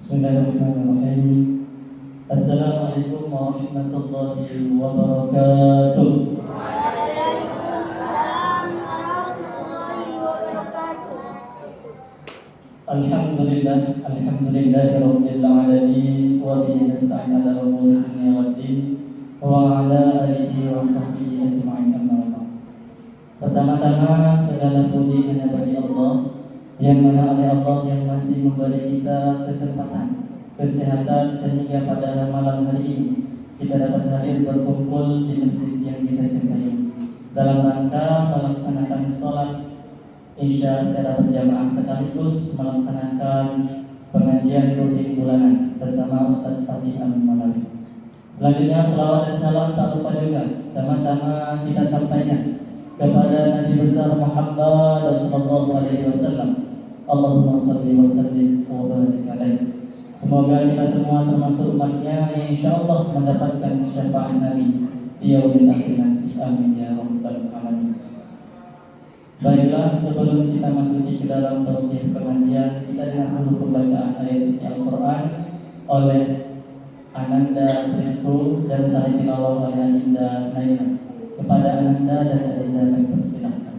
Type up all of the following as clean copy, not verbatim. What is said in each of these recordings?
Bismillahirrahmanirrahim. Assalamualaikum warahmatullahi wabarakatuh. Waalaikumsalam warahmatullahi wabarakatuh. Alhamdulillahirabbil alamin wa bihi nasta'in ala umuri dunya waddin wa ala alihi wa sahbihi ajma'in amma ba'd. Pertama-tama segala puji hanya bagi Allah, yang mana oleh Allah yang masih memberi kita kesempatan, kesehatan sehingga pada malam hari ini kita dapat hadir berkumpul di masjid yang kita cintai dalam rangka melaksanakan sholat Isya secara berjamaah sekaligus melaksanakan pengajian rutin bulanan bersama Ustaz Fatih Al-Malawi. Selanjutnya salawat dan salam tak lupa juga sama-sama kita sampaikan kepada Nabi besar Muhammad sallallahu alaihi wasallam. Allahumma shalli wa sallim wa barik alaihi. Semoga kita semua termasuk umatnya yang insyaallah mendapatkan syafaat Nabi di yaumil akhir nanti. Amin ya rabbal alamin. Baiklah, sebelum kita masuki ke dalam tausiah pengajian, kita dengar dulu pembacaan ayat suci Al-Quran oleh Ananda Prisco dan saling tilawah oleh Ananda Naina. Kepada Ananda dan Ananda kami persilahkan.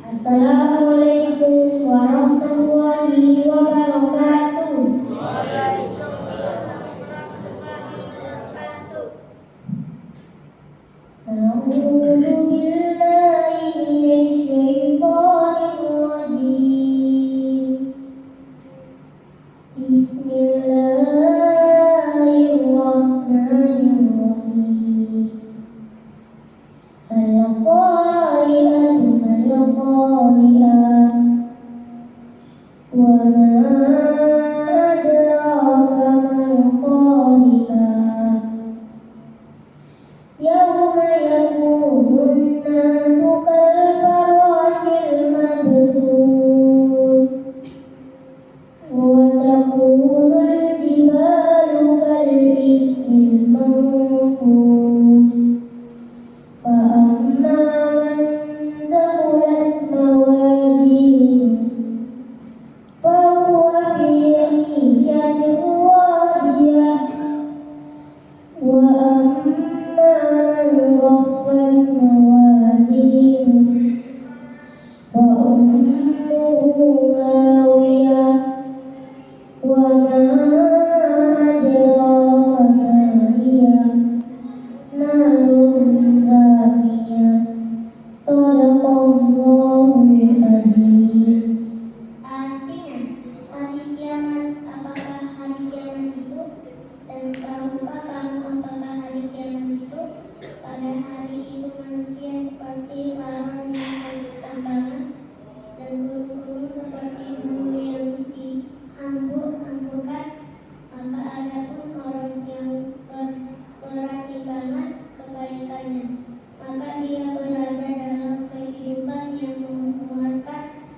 Assalamualaikum warahmatullahi wabarakatuh. A'udzu billahi minasy syaithanir rajim. Bismillahirrahmanirrahim. Al-qari'atu mal-qari'ah. Wa ma adraka mal-qari'ah. Yawma yakunun nasu kal-farashil mabthus. Wa takunul jibalu kal-ihnil manfus. Fa amma man saqulat mawazinuhu fa huwa fi 'ishatin radiyah. Wa amma man khaffat mawazinuhu fa ummuhu hawiyah. Wa ma adraka ma hiya narun hamiyah. Shadaqallahul azim. Artinya, hari kiamat, apakah hari kiamat itu? Dan tahukah kamu apakah hari kiamat itu? Pada hari itu manusia seperti larang yang bertambangan dan gunung-gunung seperti bulu yang dihambur-hamburkan. Maka adapun orang yang berat timbangan kebaikannya, maka dia berada dalam kehidupan yang memuaskan,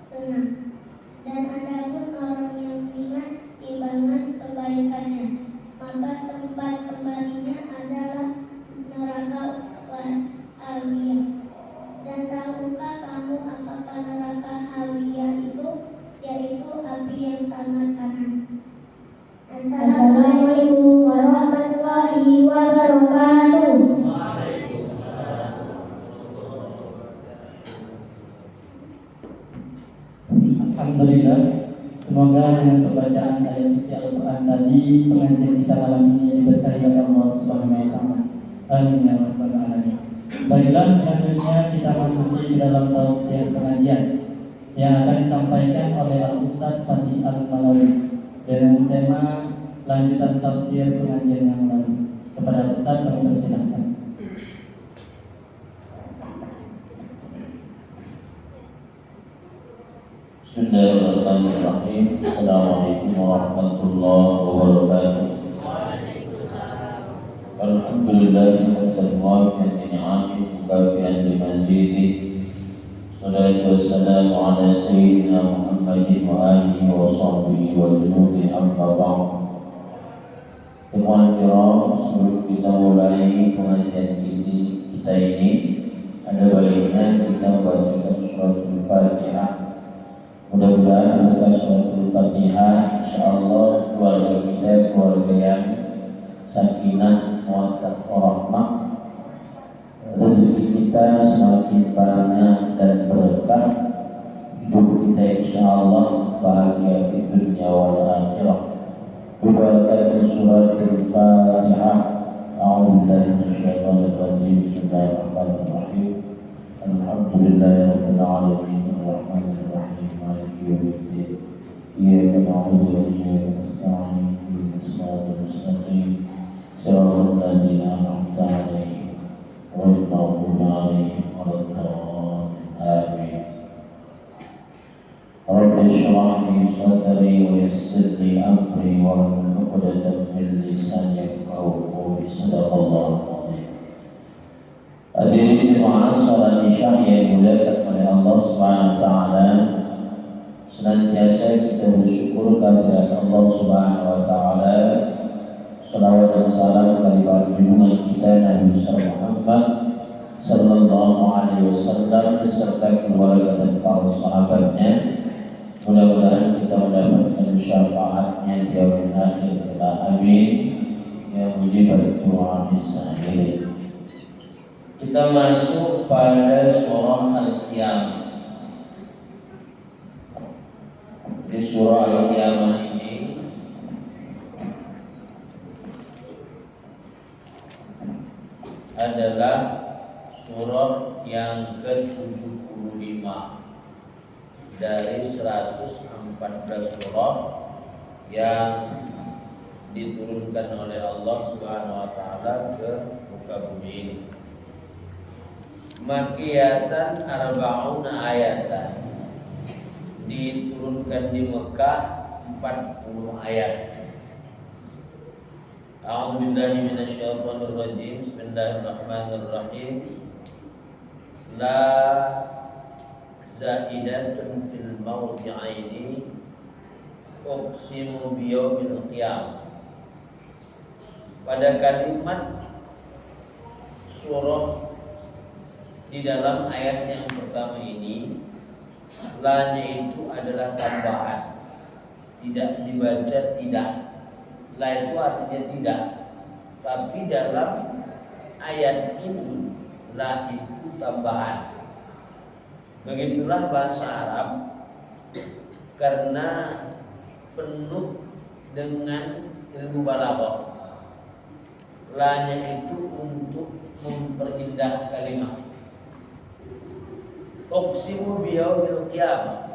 senang. Dan adapun orang yang ringan timbangan kebaikannya, maka tempat kembalinya adalah neraka hawiyah. Dan tahukah kamu apakah neraka hawiyah itu? Yaitu api yang sangat panas. Assalamualaikum warahmatullahi wabarakatuh. Alhamdulillah, semoga dengan pembacaan ayat suci Al-Quran tadi pengajian kita malam ini diberkahi oleh Allah Subhanahu wa taala. Amin ya rabbal alamin. Baiklah, selanjutnya kita masuki ke dalam tausiah pengajian yang akan disampaikan oleh Al-Ustaz Fatih Al-Malawi dengan tema lanjutan tafsir pengajian yang lalu. Kepada Ustaz kami persilahkan. Bismillahirrahmanirrahim. Assalamualaikum warahmatullahi wabarakatuh. Alhamdulillahirabbil alamin mukafian bimazidih. Salatu wassalamu ala sayyidina Muhammadin wa alihi wa sahbihi wa junubi amma ba'd. Ikhwan kiram, sebelum kita mulai pengajian kita ini, ada baiknya kita membacakan suratul Fatihah. Mudah-mudahan berkat suratul Fatihah, insyaallah keluarga kita keluarga yang sakinah, mawaddah, warahmah. Rezeki kita semakin banyak dan berkah. Hidup kita insyaallah bahagia di dunia wal akhirah. Berbahagia surat Al-Fatihah. A'udzubillahi minasyaitonir rajim. Bismillahirrahmanirrahim. Alhamdulillahirabbil alamin. Arrahmanir rahim. Maliki yaumiddin. Iyyaka na'budu wa iyyaka nasta'in. Ihdinas siratal mustaqim. Shiratal ladzina an'amta 'alaihim ghairil maghdubi 'alaihim waladdallin. Amin. Rabbi shrah li sadri wa yassir li amri wahlul 'uqdatam min lisani yafqahu qawli. Shadaqallahu azim. Hadirin ma'asyiral isya yang dimuliakan oleh Allah Subhanahu wa taala, senantiasa kita bersyukur kehadirat Allah Subhanahu wa taala. Salawat dan salam kalimat junjungan kita Nabi Muhammad sallallahu alaihi wasallam beserta keluarga dan para sahabatnya. Mudah-mudahan kita mendapatkan syafaatnya di yaumil akhir. Amin. Ya mujibad du'a bis-sa'ilin. Kita masuk pada surah Al-Qiyamah. Di surah Al-Qiyamah ini adalah surah yang ke-75 dari 114 surah yang diturunkan oleh Allah Subhanahu wa taala ke muka bumi ini. Makiyatan arba'una ayatan, diturunkan di Mekah 40 ayat. A'udzubillahi minasyaitonir rajim. Bismillahirrahmanirrahim. La zaidatun fil mawdi'aini uqsimu biyaumil qiyamah. Pada kalimat surah di dalam ayat yang pertama ini, la-nya itu adalah tambahan, tidak dibaca tidak. La itu artinya tidak, tapi dalam ayat ini la itu tambahan. Begitulah bahasa Arab, karena penuh dengan ilmu balaghah. La-nya itu untuk memperindah kalimat. Uqsimu biyaumil qiyamah,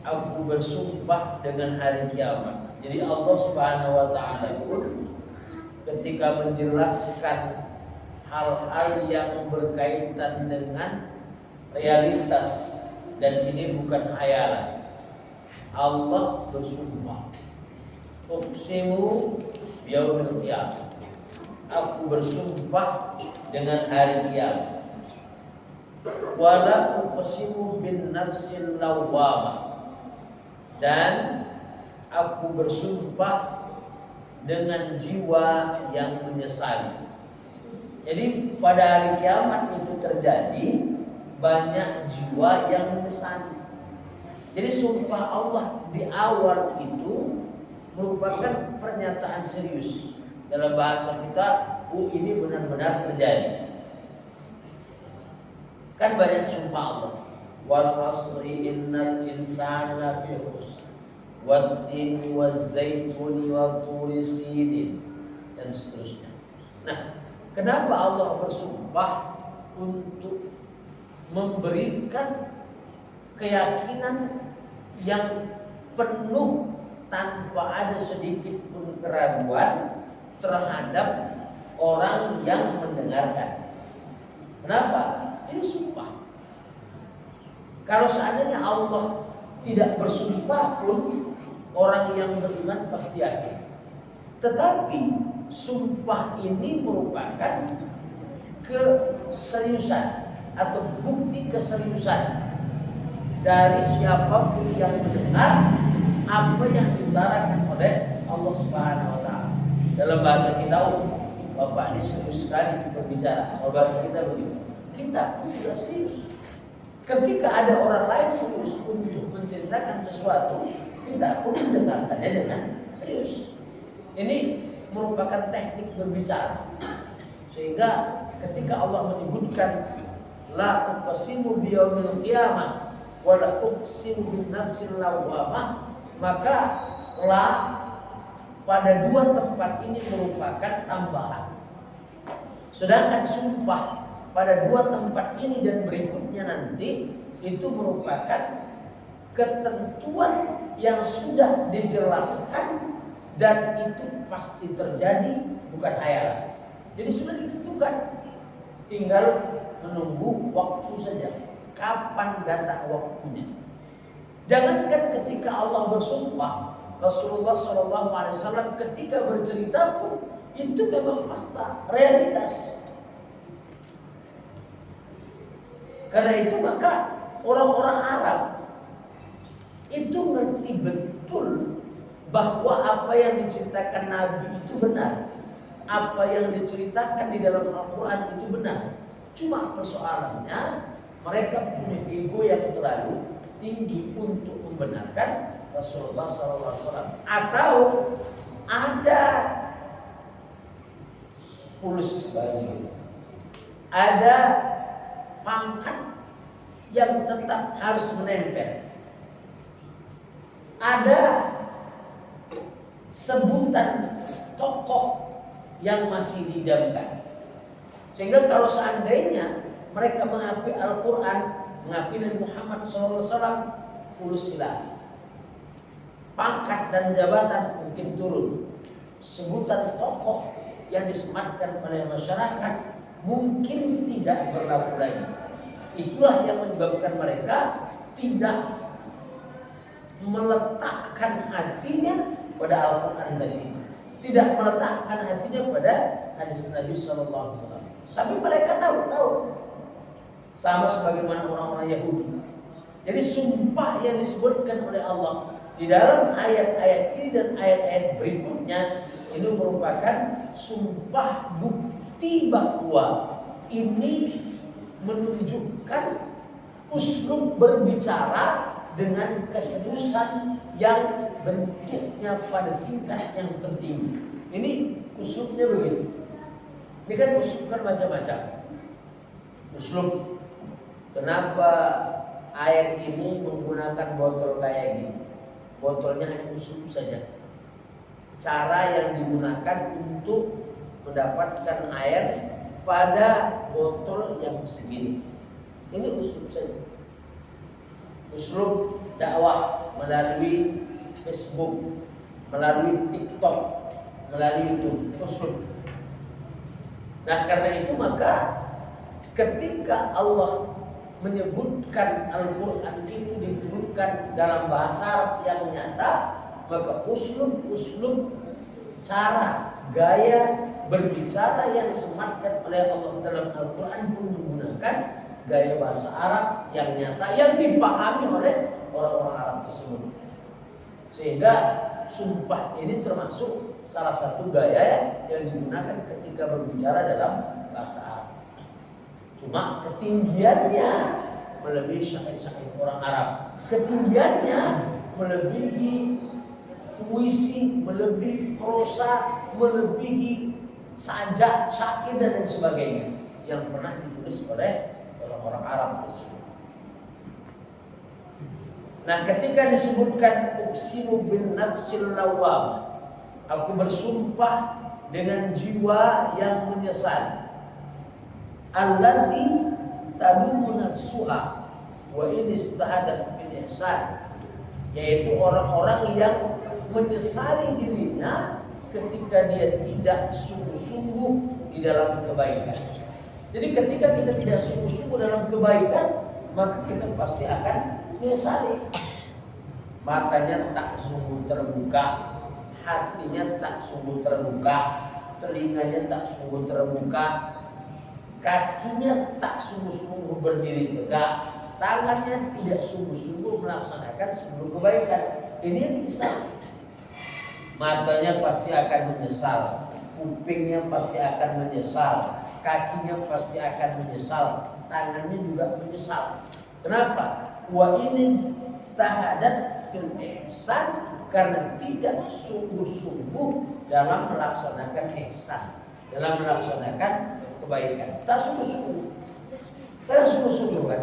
aku bersumpah dengan hari kiamat. Jadi Allah Subhanahu wa taala pun ketika menjelaskan hal-hal yang berkaitan dengan realitas dan ini bukan khayalan, Allah bersumpah. Uqsimu biyaumil qiyamah, aku bersumpah dengan hari kiamat. Wala uqsimu bin nafsil lawwamah, dan aku bersumpah dengan jiwa yang menyesali. Jadi pada hari kiamat itu terjadi banyak jiwa yang menyesali. Jadi sumpah Allah di awal itu merupakan pernyataan serius. Dalam bahasa kita, ini benar-benar terjadi. Kan banyak sumpah Allah. Wal 'asri innal insana lafi khusr. Wat-tini waz-zaituni wa turi sinin, dan seterusnya. Nah, kenapa Allah bersumpah? Untuk memberikan keyakinan yang penuh tanpa ada sedikit pun keraguan terhadap orang yang mendengarkan. Kenapa? Ini sumpah. Kalau seandainya Allah tidak bersumpah pun, orang yang beriman pasti yakin. Tetapi sumpah ini merupakan keseriusan atau bukti keseriusan dari siapapun yang mendengar apa yang diutarakan oleh Allah Subhanahu wa taala. Dalam bahasa kita, Bapak ini serius sekali berbicara. Kalau bahasa kita begitu. Kita pun juga serius. Ketika ada orang lain serius untuk menceritakan sesuatu, kita pun mendengarkannya dengan serius. Ini merupakan teknik berbicara. Sehingga ketika Allah menyebutkan la uqsimu biyaumil qiyamah wa la uqsimu bin nafsil lawwamah, maka la pada dua tempat ini merupakan tambahan. Sedangkan sumpah pada dua tempat ini dan berikutnya nanti itu merupakan ketentuan yang sudah dijelaskan dan itu pasti terjadi, bukan hayalan. Jadi sudah ditentukan, tinggal menunggu waktu saja. Kapan datang waktunya? Jangankan ketika Allah bersumpah, Rasulullah SAW ketika bercerita pun itu memang fakta, realitas. Karena itu maka orang-orang Arab itu ngerti betul bahwa apa yang diceritakan Nabi itu benar, apa yang diceritakan di dalam Al-Quran itu benar. Cuma persoalannya mereka punya ego yang terlalu tinggi untuk membenarkan Rasulullah SAW, atau ada pulus baju, ada pangkat yang tetap harus menempel, ada sebutan tokoh yang masih didamkan. Sehingga kalau seandainya mereka mengakui Al-Quran, mengakui Nabi Muhammad SAW, fulus hilang. Pangkat dan jabatan mungkin turun. Sebutan tokoh yang disematkan oleh masyarakat mungkin tidak berlaku lagi. Itulah yang menyebabkan mereka tidak meletakkan hatinya pada Al-Quran tadi itu, tidak meletakkan hatinya pada hadis Nabi SAW. Tapi mereka tahu, sama sebagaimana orang-orang Yahudi. Jadi sumpah yang disebutkan oleh Allah di dalam ayat-ayat ini dan ayat-ayat berikutnya ini merupakan sumpah bukti bahwa ini menunjukkan uslub berbicara dengan keseriusan yang bentuknya pada tingkat yang tertinggi. Ini uslubnya begitu. Ini kan uslub kan macam-macam. Uslub, kenapa ayat ini menggunakan botol kayak gini? Botolnya hanya uslub saja. Cara yang digunakan untuk mendapatkan air pada botol yang segini. Ini uslub saja. Uslub dakwah melalui Facebook, melalui TikTok, melalui YouTube, uslub. Nah, karena itu maka ketika Allah menyebutkan Al-Quran itu diturunkan dalam bahasa Arab yang nyata, maka uslub cara, gaya berbicara yang disematkan oleh Allah dalam Al-Quran pun menggunakan gaya bahasa Arab yang nyata, yang dipahami oleh orang-orang Arab tersebut. Sehingga sumpah ini termasuk salah satu gaya yang digunakan ketika berbicara dalam bahasa Arab. Cuma ketinggiannya melebihi syair-syair orang Arab, ketinggiannya melebihi puisi, melebihi prosa, melebihi sajak, syair dan lain sebagainya yang pernah ditulis oleh orang-orang Arab tersebut. Nah, ketika disebutkan uqsimu bin nafsil lawwam, aku bersumpah dengan jiwa yang menyesal, allati tadumu nafsuha wa in istahadat bil ihsan, yaitu orang-orang yang menyesali dirinya ketika dia tidak sungguh-sungguh di dalam kebaikan. Jadi ketika kita tidak sungguh-sungguh dalam kebaikan, maka kita pasti akan menyesali. Matanya tak sungguh terbuka, hatinya tak sungguh terbuka, telinganya tak sungguh terbuka, kakinya tak sungguh-sungguh berdiri tegak, tangannya tidak sungguh-sungguh melaksanakan seluruh kebaikan. Ini yang bisa. Matanya pasti akan menyesal, kupingnya pasti akan menyesal, kakinya pasti akan menyesal, tangannya juga menyesal. Kenapa? Wa ini tahadat fil ihsan, karena tidak sungguh-sungguh dalam melaksanakan ihsan, dalam melaksanakan kebaikan. Tak sungguh-sungguh, karena sungguh-sungguh kan.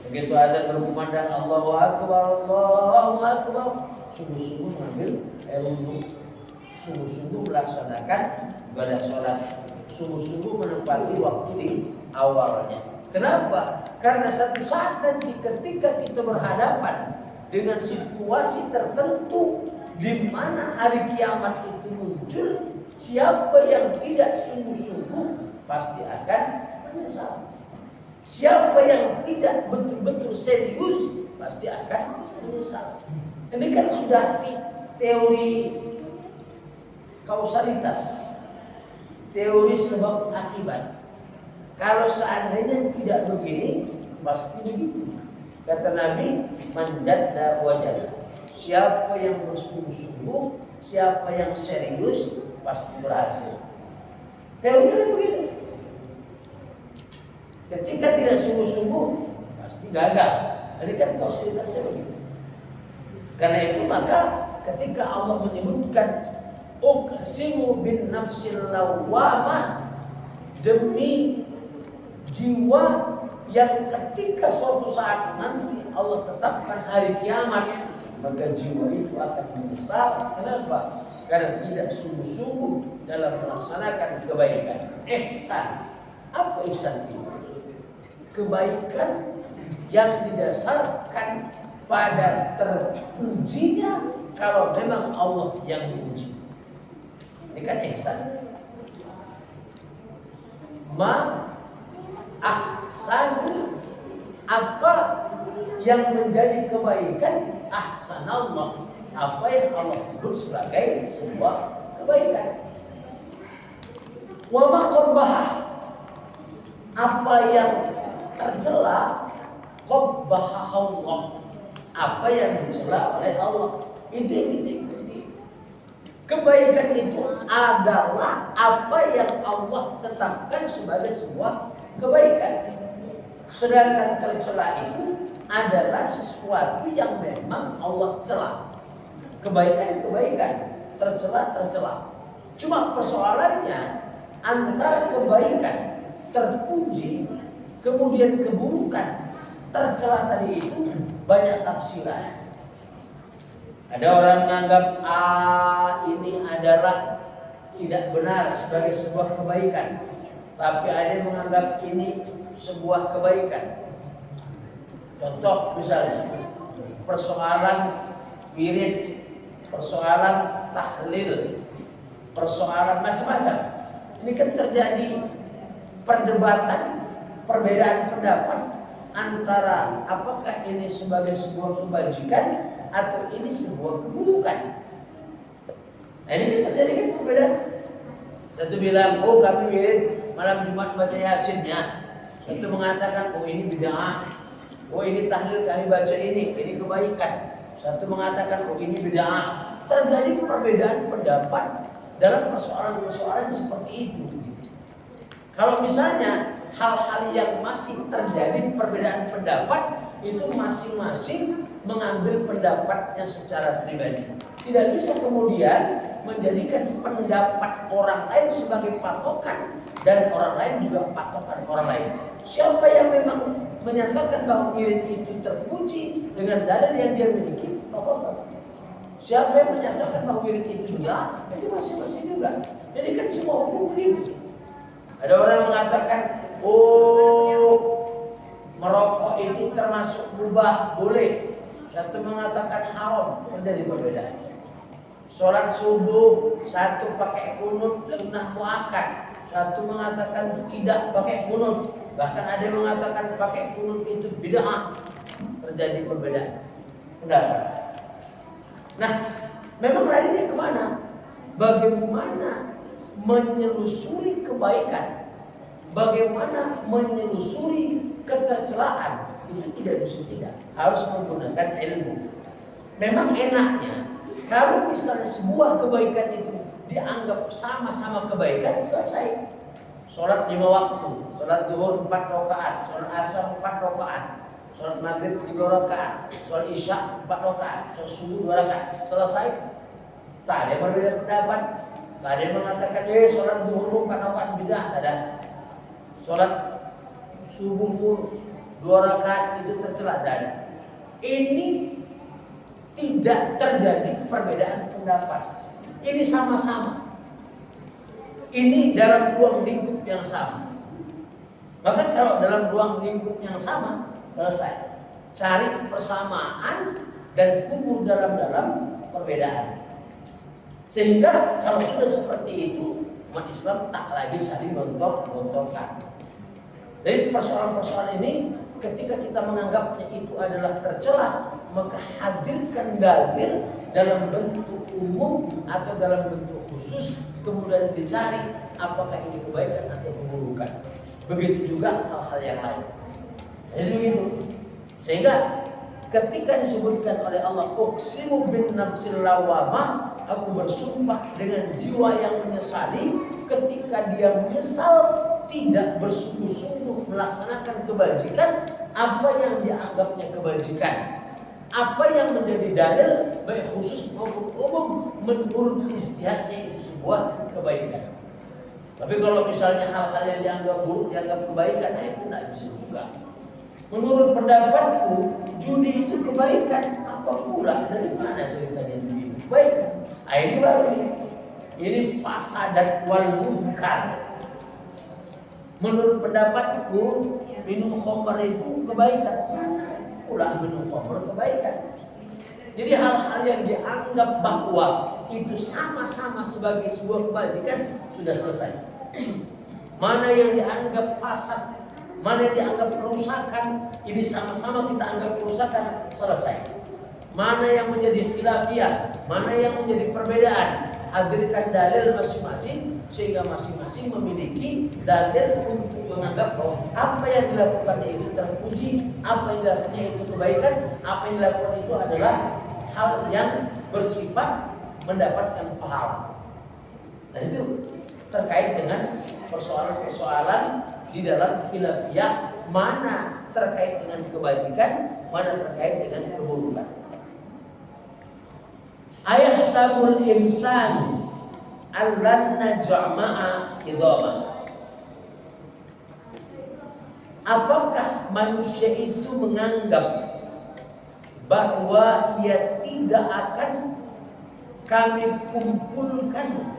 Begitu azan berkumandang Allahu Akbar, Allahu Akbar, sungguh-sungguh mengambil air wudhu, sungguh-sungguh melaksanakan ibadah sholat, sungguh-sungguh menempati waktu di awalnya. Kenapa? Karena satu saat nanti ketika kita berhadapan dengan situasi tertentu di mana hari kiamat itu muncul, siapa yang tidak sungguh-sungguh pasti akan menyesal. Siapa yang tidak betul-betul serius pasti akan menyesal. Ini kan sudah teori kausalitas, teori sebab akibat. Kalau seandainya tidak begini, pasti begitu. Kata Nabi, manjadda wajah. Siapa yang bersungguh-sungguh, siapa yang serius, pasti berhasil. Teorinya begitu. Ketika tidak sungguh-sungguh, pasti gagal. Ini kan kausalitasnya begitu. Karena itu maka ketika Allah menyebutkan uqsimu bin nafsil lawwamah, demi jiwa yang ketika suatu saat nanti Allah tetapkan hari kiamat, maka jiwa itu akan menyesal. Kenapa? Karena tidak sungguh-sungguh dalam melaksanakan kebaikan. Ihsan. Apa ihsan itu? Kebaikan yang didasarkan pada terpujinya kalau memang Allah yang dipuji. Ini kan ihsan. Ma ahsanu, apa yang menjadi kebaikan, ahsanallah, apa yang Allah sebut sebagai sebuah kebaikan. Wa ma qabbah, apa yang tercela, qabbah Allah, apa yang dicela oleh Allah. Itu kebaikan itu adalah apa yang Allah tetapkan sebagai sebuah kebaikan. Sedangkan tercela itu adalah sesuatu yang memang Allah cela. Kebaikan, tercela. Cuma persoalannya antara kebaikan terpuji kemudian keburukan tercela tadi itu banyak tafsiran. Ada orang menganggap ini adalah tidak benar sebagai sebuah kebaikan, tapi ada yang menganggap ini sebuah kebaikan. Contoh misalnya persoalan wirid, persoalan tahlil, persoalan macam-macam. Ini kan terjadi perdebatan, perbedaan pendapat antara apakah ini sebagai sebuah kebajikan atau ini sebuah keburukan. Nah, ini kan terjadi kan perbedaan. Satu bilang, oh kami wirid malam Jumat baca Yasinnya. Satu mengatakan, oh ini bid'ah. Oh ini tahlil kami baca ini kebaikan. Satu mengatakan, oh ini bid'ah. Terjadi perbedaan pendapat dalam persoalan-persoalan seperti itu. Kalau misalnya hal-hal yang masih terjadi perbedaan pendapat, itu masing-masing mengambil pendapatnya secara pribadi. Tidak bisa kemudian menjadikan pendapat orang lain sebagai patokan dan orang lain juga patokan orang lain. Siapa yang memang menyatakan bahwa wirid itu terpuji dengan dalil yang dia miliki, siapa yang menyatakan bahwa wirid itu enggak, itu masing-masing juga. Jadi kan semua hukum begitu. Ada orang mengatakan, oh merokok itu termasuk mubah, boleh. Satu mengatakan haram, terjadi perbedaan. Sholat subuh, satu pakai kunut sunnah muakkad, satu mengatakan tidak pakai kunut, bahkan ada yang mengatakan pakai kunut itu bid'ah. Terjadi perbedaan pendapat. Nah, memang larinya kemana? Bagaimana menyelusuri kebaikan, bagaimana menyelusuri ketercelaan, itu tidak bisa tidak, harus menggunakan ilmu. Memang enaknya Kalau misalnya sebuah kebaikan itu dianggap sama-sama kebaikan, selesai. Sholat 5 waktu, sholat zuhur 4 rakaat, sholat asar 4 rakaat, sholat maghrib 3 rakaat, sholat isya 4 rakaat, sholat subuh 2 rakaat, selesai. Tak ada yang berbeda pendapat. Tak ada yang mengatakan sholat zuhur 4 rakaat bidah, tak ada. Sholat subuh 2 rakaat itu tercela, tak ada. Ini tidak terjadi perbedaan pendapat. Ini sama-sama. Ini dalam ruang lingkup yang sama. Maka kalau dalam ruang lingkup yang sama, selesai. Cari persamaan dan kubur dalam perbedaan. Sehingga kalau sudah seperti itu, umat Islam tak lagi saling gontok-gontokan. Jadi persoalan-persoalan ini ketika kita menganggapnya itu adalah tercela, maka hadirkan dalil dalam bentuk umum atau dalam bentuk khusus, kemudian dicari apakah ini kebaikan atau keburukan. Begitu juga hal-hal yang lain. Jadi begitu. Sehingga ketika disebutkan oleh Allah, uqsimu bin nafsil lawamah, aku bersumpah dengan jiwa yang menyesali, ketika dia menyesal tidak bersungguh-sungguh melaksanakan kebajikan, apa yang dianggapnya kebajikan, apa yang menjadi dalil baik khusus maupun umum menurut ijtihadnya itu sebuah kebaikan. Tapi kalau misalnya hal-hal yang dianggap buruk dianggap kebaikan, nah itu tidak bisa juga. Menurut pendapatku, judi itu kebaikan. Apa pula? Dari mana ceritanya begini? Kebaikan. Nah, ini baru ini fasadat wal munkar. Menurut pendapatku, minum khamr itu kebaikan. Pula minum khamr kebaikan. Jadi hal-hal yang dianggap bahwa itu sama-sama sebagai sebuah kebajikan sudah selesai. Mana yang dianggap fasad, mana yang dianggap kerusakan, ini sama-sama kita anggap kerusakan, selesai. Mana yang menjadi khilafiyah, mana yang menjadi perbedaan, hadirkan dalil masing-masing sehingga masing-masing memiliki dalil untuk menganggap bahwa apa yang dilakukannya itu terpuji, apa yang dilakukannya itu kebaikan, apa yang dilakukan itu adalah hal yang bersifat mendapatkan pahala. Dan itu terkait dengan persoalan-persoalan di dalam khilafiyah, mana terkait dengan kebajikan, mana terkait dengan keburukan. Ayahsabul insan allan najma'a idhamah. Apakah manusia itu menganggap bahwa ia tidak akan kami kumpulkan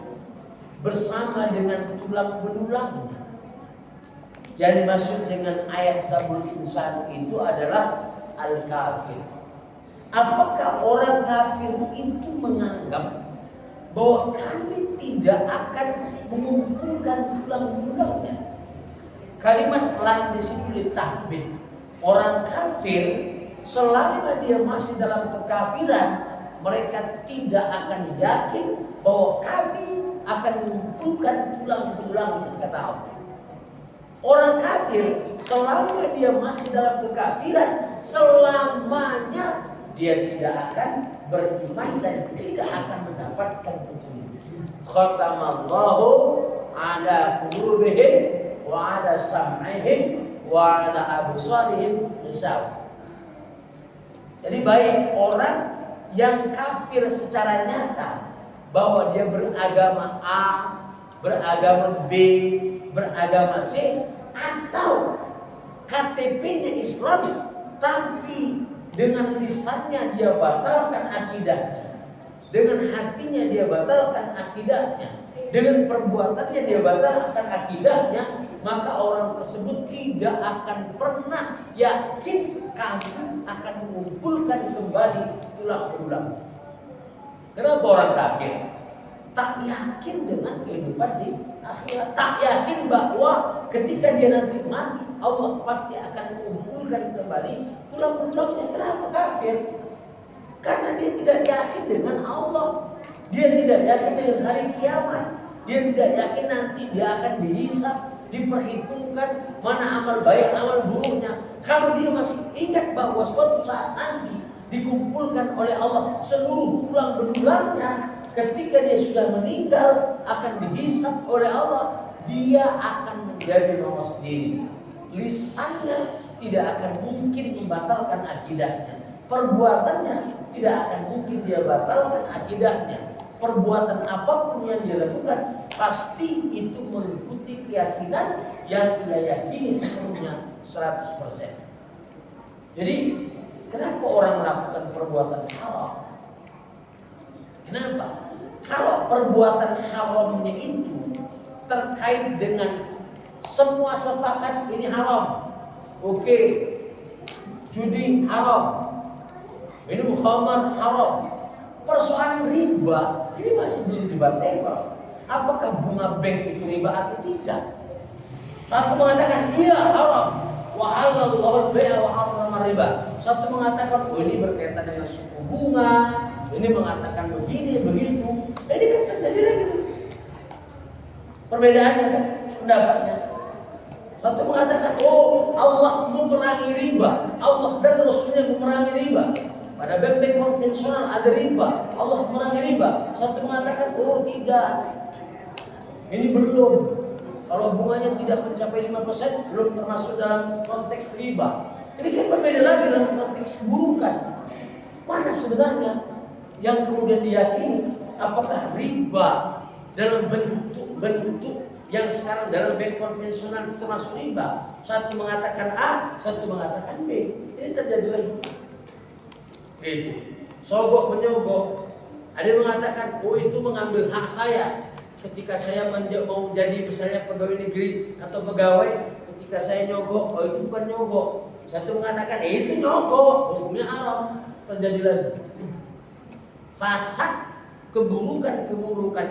bersama dengan tulang belulangnya? Yang dimaksud dengan ayahsabul insan itu adalah al-kafir. Apakah orang kafir itu menganggap bahwa kami tidak akan mengumpulkan tulang belulangnya? Kalimat lan di situ ditahbid. Orang kafir selama dia masih dalam kekafiran, mereka tidak akan yakin bahwa kami akan mengumpulkan tulang belulangnya, kata Allah. Orang kafir selama dia masih dalam kekafiran, selamanya dia tidak akan beriman dan tidak akan mendapatkan petunjuk. Khatamallahu ala qulubihim wa ala sam'ihim wa ala absarihim hisab. Jadi baik orang yang kafir secara nyata bahwa dia beragama A, beragama B, beragama C, atau KTP-nya Islam tapi dengan lisannya dia batalkan akidahnya, dengan hatinya dia batalkan akidahnya, dengan perbuatannya dia batalkan akidahnya, maka orang tersebut tidak akan pernah yakin kami akan mengumpulkan kembali tulang belulang. Kenapa orang kafir tak yakin dengan kehidupan di akhirat, tak yakin bahwa ketika dia nanti mati Allah pasti akan mengumpulkan kembali tulang belulangnya? Kenapa kafir? Karena dia tidak yakin dengan Allah, dia tidak yakin dengan hari kiamat, dia tidak yakin nanti dia akan dihisab, diperhitungkan mana amal baik amal buruknya. Kalau dia masih ingat bahwa suatu saat nanti dikumpulkan oleh Allah seluruh tulang belulangnya. Ketika dia sudah meninggal akan dihisab oleh Allah, dia akan menjadi nomor sendiri. Lisannya tidak akan mungkin membatalkan akidahnya, perbuatannya tidak akan mungkin dia batalkan akidahnya. Perbuatan apapun yang dia lakukan pasti itu mengikuti keyakinan yang dia yakini sepenuhnya 100%. Jadi kenapa orang melakukan perbuatan haram? Kenapa? Kalau perbuatan haramnya itu terkait dengan semua sepakat ini haram. Oke, judi haram, minum khamar haram. Persoalan riba ini masih belum debatable. Apakah bunga bank itu riba atau tidak? Satu mengatakan iya haram, wa halallahu al-bai'a wa harrama riba. Satu mengatakan oh ini berkaitan dengan suku bunga, ini mengatakan begini begitu. Ini kan terjadi lagi perbedaannya kan pendapatnya. Satu mengatakan oh Allah memerangi riba, Allah dan Rasulnya memerangi riba. Pada bank-bank konvensional ada riba, Allah memerangi riba. Satu mengatakan oh tidak, ini belum. Kalau bunganya tidak mencapai 5% belum termasuk dalam konteks riba. Ini kan berbeda lagi dalam konteks keburukan. Mana sebenarnya yang kemudian diyakini? Apakah riba dalam bentuk yang sekarang dalam bank konvensional termasuk riba? Satu mengatakan A, satu mengatakan B. Ini terjadi lagi. Itu sogok menyogok. Ada yang mengatakan oh itu mengambil hak saya. Ketika saya mau jadi misalnya pegawai negeri atau pegawai, ketika saya nyogok, oh itu bukan nyogok. Satu mengatakan itu nyogok, hukumnya haram. Terjadi lagi fasad, keburukan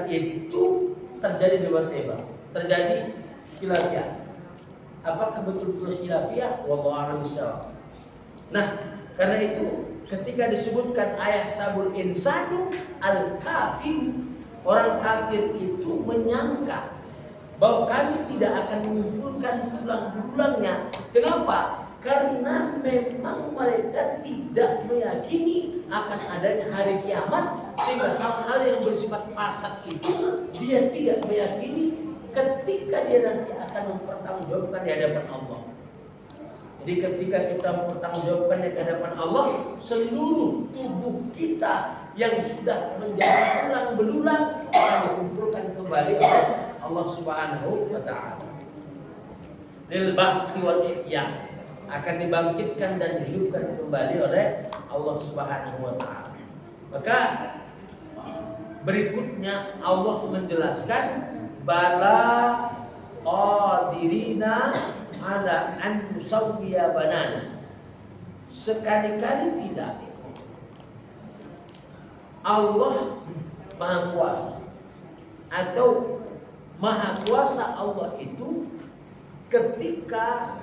itu terjadi di debat, terjadi khilafiyah. Apakah betul-betul khilafiyah? Wallahu a'lam bishawab. Nah, karena itu ketika disebutkan ayat sabul insanu al-kafir, orang kafir itu menyangka bahwa kami tidak akan mengumpulkan tulang-tulangnya. Kenapa? Karena memang mereka tidak meyakini akan adanya hari kiamat, sehingga hal-hal yang bersifat fasad itu dia tidak meyakini ketika dia nanti akan mempertanggungjawabkan di hadapan Allah. Jadi ketika kita mempertanggungjawabkan di hadapan Allah, seluruh tubuh kita yang sudah menjadi tulang belulang akan dikumpulkan kembali oleh Allah Subhanahu wa taala. Lil baqti wal ihya, akan dibangkitkan dan dihidupkan kembali oleh Allah Subhanahu wa taala. Maka berikutnya Allah menjelaskan bala qadirina ala an nusawwiya banan. Sekali-kali tidak. Allah Maha Kuasa atau Maha Kuasa Allah itu ketika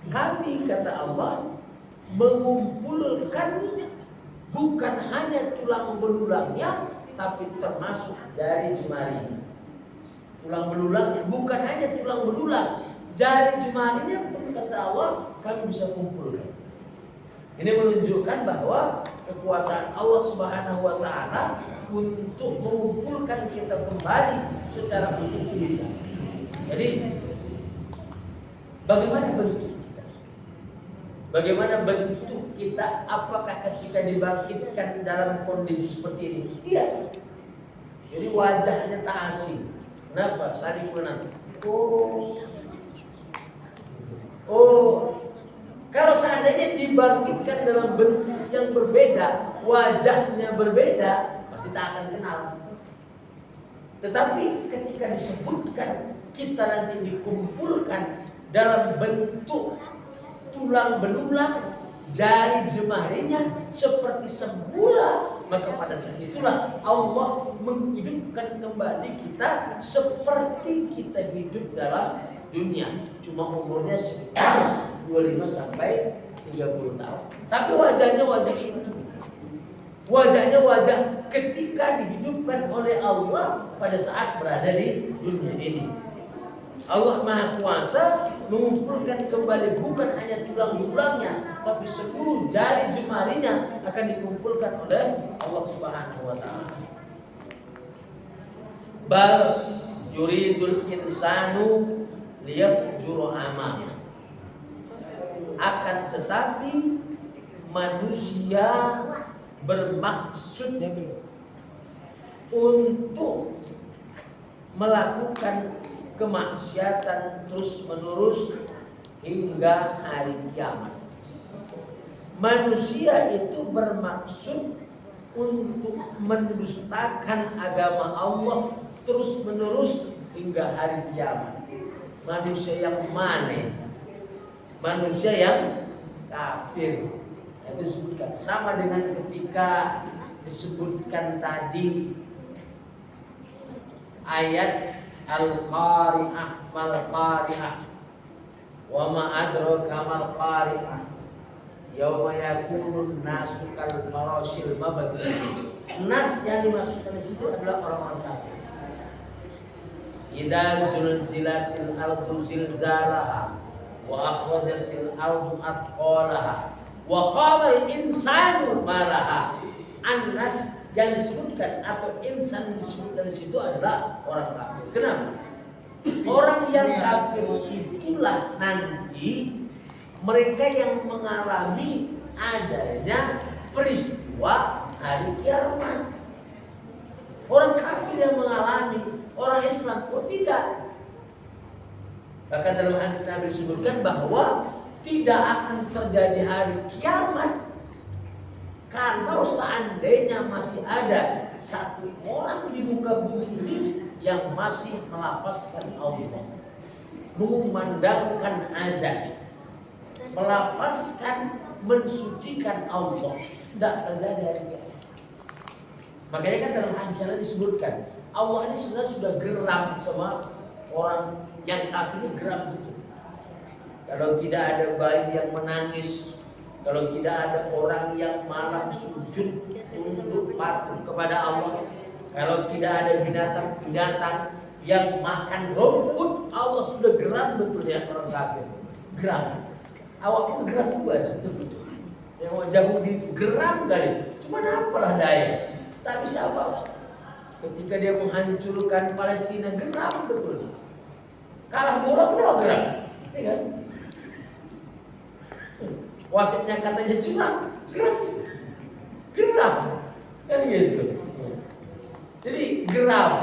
kami, kata Allah, mengumpulkan bukan hanya tulang belulangnya, tapi termasuk jari jemarinya. Tulang belulangnya bukan hanya tulang belulang, jari jemarinya pun kata Allah kami bisa kumpulkan. Ini menunjukkan bahwa kekuasaan Allah Subhanahu wa taala untuk mengumpulkan kita kembali secara utuh bisa. Jadi bagaimana bentuk? Bagaimana bentuk kita? Apakah ketika dibangkitkan dalam kondisi seperti ini? Iya. Jadi wajahnya tak asing. Kenapa? Saling menang. Kalau seandainya dibangkitkan dalam bentuk yang berbeda, wajahnya berbeda, pasti tak akan kenal. Tetapi ketika disebutkan kita nanti dikumpulkan dalam bentuk tulang belulang, jari jemarinya seperti semula, maka pada saat itulah Allah menghidupkan kembali kita seperti kita hidup dalam dunia. Cuma umurnya sekitar 25 sampai 30 tahun. Tapi wajahnya wajah itu. Wajahnya wajah ketika dihidupkan oleh Allah pada saat berada di dunia ini. Allah Maha Kuasa mengumpulkan kembali bukan hanya tulang-tulangnya, tapi seluruh jari jemarinya akan dikumpulkan oleh Allah Subhanahu wa taala. Bal yuridul insanu liyafjura amama. Akan tetapi manusia bermaksud untuk melakukan kemaksiatan terus-menerus hingga hari kiamat. Manusia itu bermaksud untuk mendustakan agama Allah terus-menerus hingga hari kiamat. Manusia yang mana? Manusia yang kafir. Itu disebutkan sama dengan ketika disebutkan tadi ayat Al-Qari'ah mal-Qari'ah wa ma adraka mal-Qari'ah yauma yakunun nasu kal farashil mabthus. Nas yang dimasukkan di situ adalah orang-orang kafir. Idza zulzilatil ardu zilzalaha wa akhrajatil ardu athqalaha wa qala al-insanu ma laha. An-nas yang disebutkan atau insan disebutkan di situ adalah orang kafir. Kenapa? Orang yang kafir itulah nanti mereka yang mengalami adanya peristiwa hari kiamat. Orang kafir yang mengalami, orang Islam kok tidak. Bahkan dalam hadis Nabi disebutkan bahwa tidak akan terjadi hari kiamat kalau seandainya masih ada satu orang di muka bumi ini yang masih melafazkan Allah, mengumandangkan azan, melafazkan, mensucikan Allah, tidak terjadi hari kiamat. Makanya kan dalam hadis yang disebutkan Allah ini sebenarnya sudah geram sama orang yang kafir, geram betul. Kalau tidak ada bayi yang menangis, kalau tidak ada orang yang malam sujud untuk patuh kepada Allah, kalau tidak ada binatang-binatang yang makan rumput, Allah sudah geram betul dengan orang kafir. Geram. Awak pun geram juga betul. Yang Yahudi itu geram kali. Cuma apalah daya. Tak bisa apa. Ketika dia menghancurkan Palestina, geram betul. Kalah bola pun geram. Ya kan? Wasitnya katanya curang, geram, kan gitu. Jadi geram.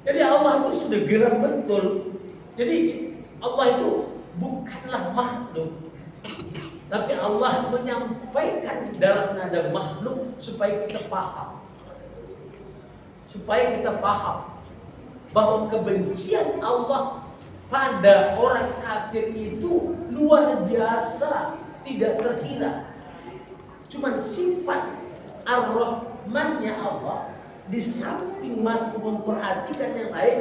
Jadi Allah itu sudah geram betul. Jadi Allah itu bukanlah makhluk, tapi Allah menyampaikan dalam nada makhluk supaya kita paham, bahwa kebencian Allah pada orang kafir itu luar biasa, tidak terkira. Cuman sifat Ar-Rahmannya Allah, di samping masih memperhatikan yang lain,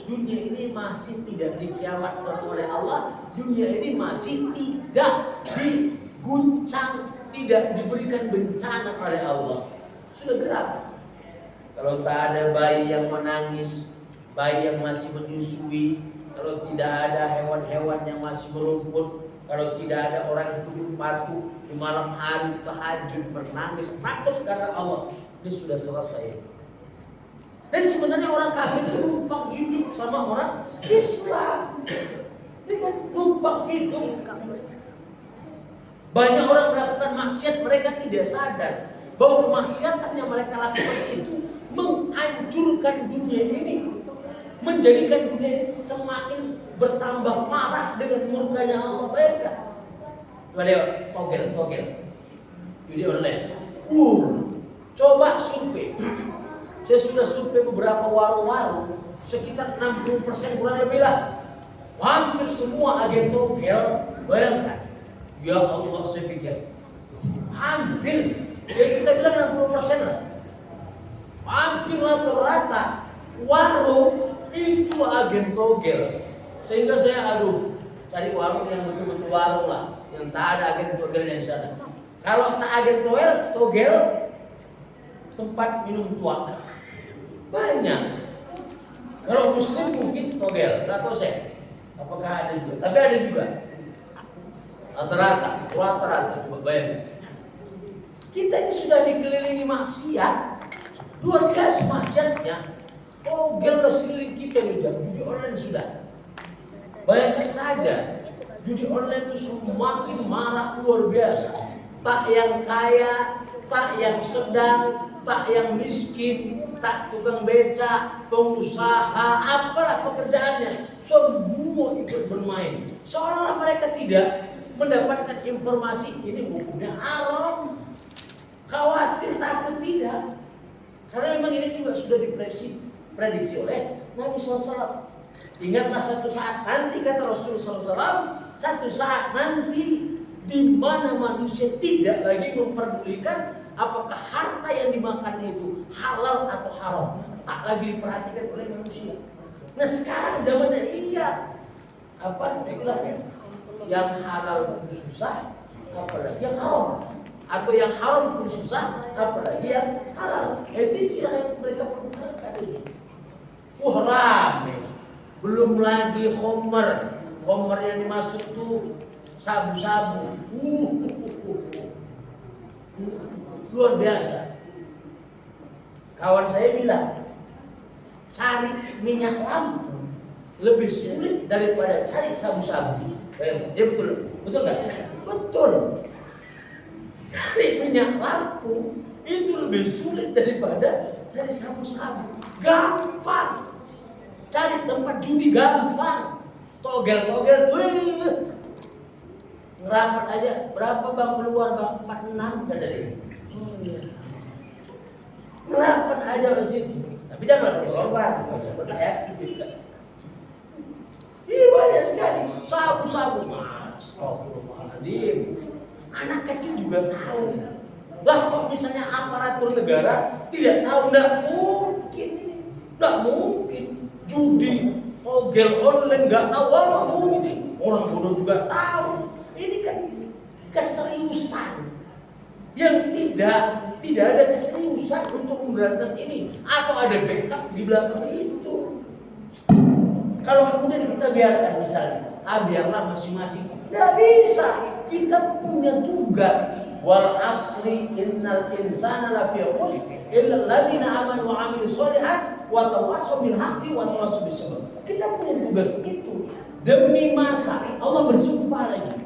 dunia ini masih tidak dikiamatkan oleh Allah, dunia ini masih tidak diguncang, tidak diberikan bencana oleh Allah. Sudah gerak. Kalau tak ada bayi yang menangis, bayi yang masih menyusui, kalau tidak ada hewan-hewan yang masih merumput, kalau tidak ada orang yang tunduk patuh di malam hari tahajud menangis takut karena Allah, ini sudah selesai. Dan sebenarnya orang kafir itu numpang hidup sama orang Islam. Ini kan numpang hidup. Banyak orang melakukan maksiat, mereka tidak sadar bahwa kemaksiatan yang mereka lakukan itu menghancurkan dunia ini, menjadikan dunia ini semakin bertambah parah dengan murkanya Allah. Baiklah. Togel. Judi online. Coba survei. Saya sudah survei beberapa warung-warung, sekitar 60% kurang lebih lah. Hampir semua agen togel. Bayangkan. Ya Allah, saya pikir hampir, ya kita bilang 60% lah. Hampir rata-rata warung itu agen togel. Sehingga saya cari warung yang betul-betul warung lah, yang tak ada agen togelnya di sana. Kalau tak agen togel tempat minum tua banyak. Kalau muslim mungkin togel, nggak tahu saya. Apakah ada juga? Tapi ada juga. Rata-rata coba bayangin. Kita ini sudah dikelilingi maksiat, luar biasa maksiatnya. Togel sekeliling kita ini judi online sudah. Bayangkan saja, judi online itu semakin marak luar biasa. Tak yang kaya, tak yang sedang, tak yang miskin, tak tukang beca, pengusaha, apalah pekerjaannya, semua ikut bermain. Seolah-olah mereka tidak mendapatkan informasi ini hukumnya haram. Khawatir takut tidak. Karena memang ini juga sudah diprediksi oleh Nabi SAW. Ingatlah satu saat nanti, kata Rasulullah SAW, satu saat nanti di mana manusia tidak lagi memperdulikan apakah harta yang dimakan itu halal atau haram, tak lagi diperhatikan oleh manusia. Nah sekarang zamannya apa istilahnya, yang halal pun susah, apalagi yang haram, atau yang haram pun susah, apalagi yang halal. Itu istilah yang mereka pergunakan itu. Rame. Belum lagi homer yang dimaksud tuh sabu-sabu. Luar biasa. Kawan saya bilang, cari minyak lampu lebih sulit daripada cari sabu-sabu. Ya betul nggak? Betul. Cari minyak lampu itu lebih sulit daripada cari sabu-sabu. Gampang. Cari tempat judi gampang. Togel, ngerapat aja. Berapa bang keluar bang? 46 kan dari. Ngerapat aja di situ. Tapi jangan korban. Betul ya. Banyak sekali. Sabu-sabu. Astagfirullahaladzim. Anak kecil juga tahu. Lah kok misalnya aparatur negara tidak tahu? Nggak mungkin. Judi, togel online nggak tahu, mungkin. Orang bodoh juga tahu. Ini kan keseriusan yang tidak ada keseriusan untuk memberantas ini, atau ada backup di belakang itu. Kalau kemudian kita biarkan misalnya, biarlah masing-masing. Nggak bisa. Kita punya tugas. Wal asri innal insana lafi khusr illa alladziina aamanu wa 'amilus shalihaat wa tawassaw bil haqqi wa tawassaw bis sabr. Kita punya tugas itu demi masa. Allah bersumpah lagi.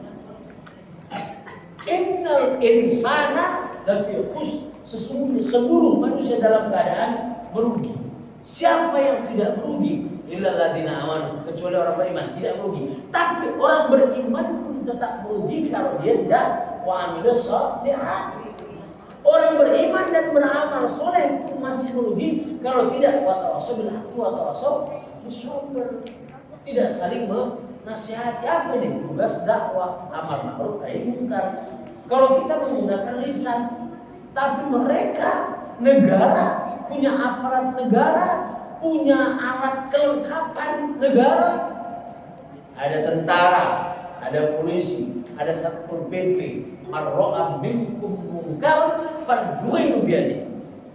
Innal insana lafi khusr. Sesungguhnya seluruh manusia dalam keadaan merugi. Siapa yang tidak merugi? Illa alladziina aamanu, kecuali orang beriman tidak merugi. Tapi orang beriman pun tetap merugi kalau dia tidak wa amilus shalihaat. Orang beriman dan beramal soleh pun masih merugi kalau tidak wa tawassaw bil haqqi wa tawassaw bis sabr. Tidak saling menasihati. Apa ini? Tugas dakwah amar ma'ruf nahi munkar. Kalau kita menggunakan lisan, tapi mereka negara punya aparat negara, punya alat kelengkapan negara, ada tentara, ada polisi, ada satpol pp. Marro'a minkum munkar fadluhu biyadi.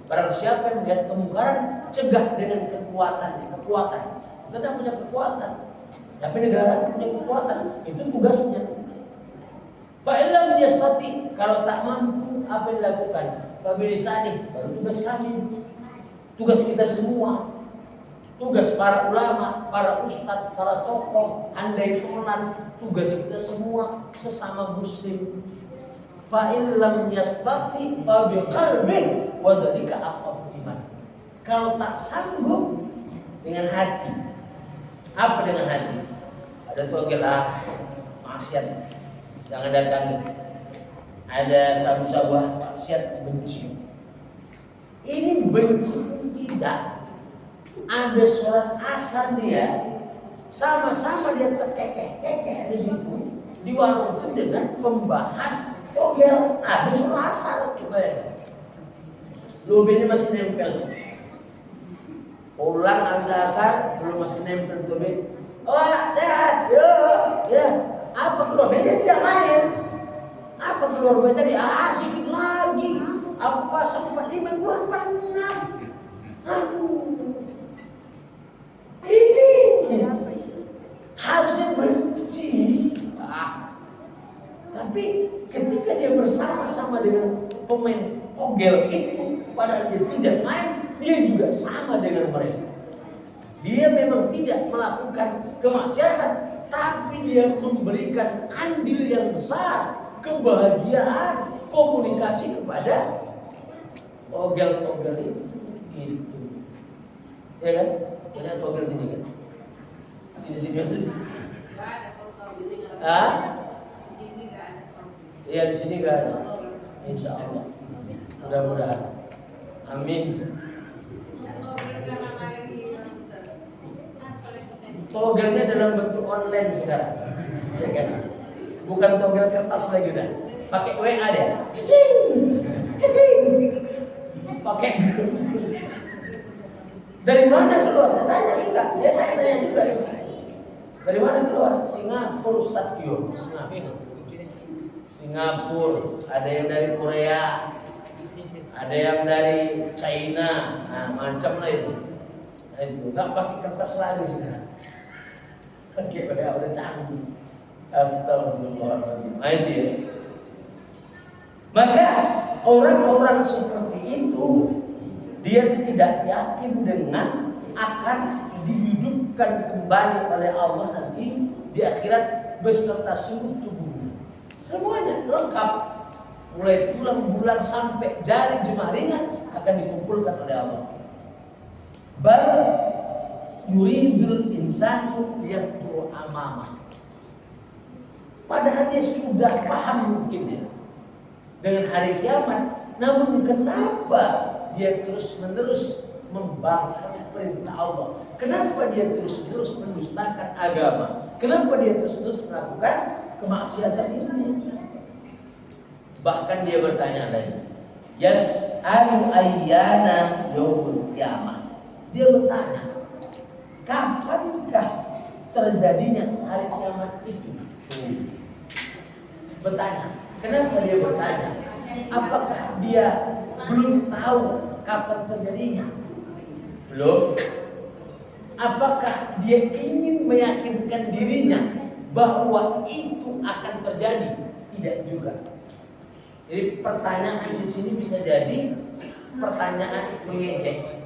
Barang siapa yang melihat kemungkaran, cegah dengan kekuatan. Kita punya kekuatan, tapi negara punya kekuatan. Itu tugasnya. Fa'ilam yastati, kalau tak mampu apa yang dilakukan? Fabilisani, baru tugas kami. Tugas kita semua. Tugas para ulama, para ustadz, para tokoh, andai tolan, tugas kita semua sesama muslim. Fa'in lam yastati fa biqalbi wa dzalika aqrabu iman. Kalau tak sanggup dengan hati. Apa dengan hati? Ada togel maksiat, jangan datang. Ada sabu-sabu maksiat, benci. Ini benci tidak. Ada sholat asar dia, sama-sama dia terkekeh di situ di warung itu dengan pembahas togel. Habis sholat asar, lobenya masih nempel. Pulang habis asar, belum masih nempel tobe. Sehat, ya. Apa keluar? Dia tidak main. Apa keluar tadi? Asik lagi. Aku pasang 45 keluar 46. Aduh. Ini togel itu padahal dia tidak main, dia juga sama dengan mereka. Dia memang tidak melakukan kemaksiatan, tapi dia memberikan andil yang besar, kebahagiaan, komunikasi kepada togel-togel itu. Gitu. Ya kan? Banyak togel sini kan? Sini. Iya di sini nggak ada. Insya Allah. Mudah-mudahan. Amin. Togelnya dalam bentuk online sekarang, ya kan? Bukan togel kertas lagi udah. Pakai WA deh. Pakai. Dari mana keluar? Saya tanya juga. Dia tanya juga. Dari mana keluar? Singapura Ustaz Yo. Singapura. Ada yang dari Korea. Ada yang dari China. Nah, macam lah itu. Nah, itu nggak pakai kertas lagi sekarang. Pakai WA udah canggih. Astagfirullahaladzim. Nah, itu ya. Maka orang-orang seperti itu dia tidak yakin dengan akan dihidupkan kembali oleh Allah nanti di akhirat beserta seluruh tubuhnya. Semuanya lengkap, mulai tulang bulan sampai jari jemarinya akan dikumpulkan oleh Allah. Bal yuridul insanu liyafjur amamah. Padahal dia sudah paham mungkin ya dengan hari kiamat, namun kenapa dia terus-menerus membangkang perintah Allah? Kenapa dia terus-menerus mendustakan agama? Kenapa dia terus-menerus melakukan kemaksiatan ini? Bahkan dia bertanya lagi, yas'alu ayyana yaumul qiyamah. Dia bertanya, kapankah terjadinya hari kiamat itu? Bertanya. Kenapa dia bertanya? Apakah dia belum tahu kapan terjadinya? Belum. Apakah dia ingin meyakinkan dirinya bahwa itu akan terjadi? Tidak juga. Jadi pertanyaan di sini bisa jadi pertanyaan mengejek.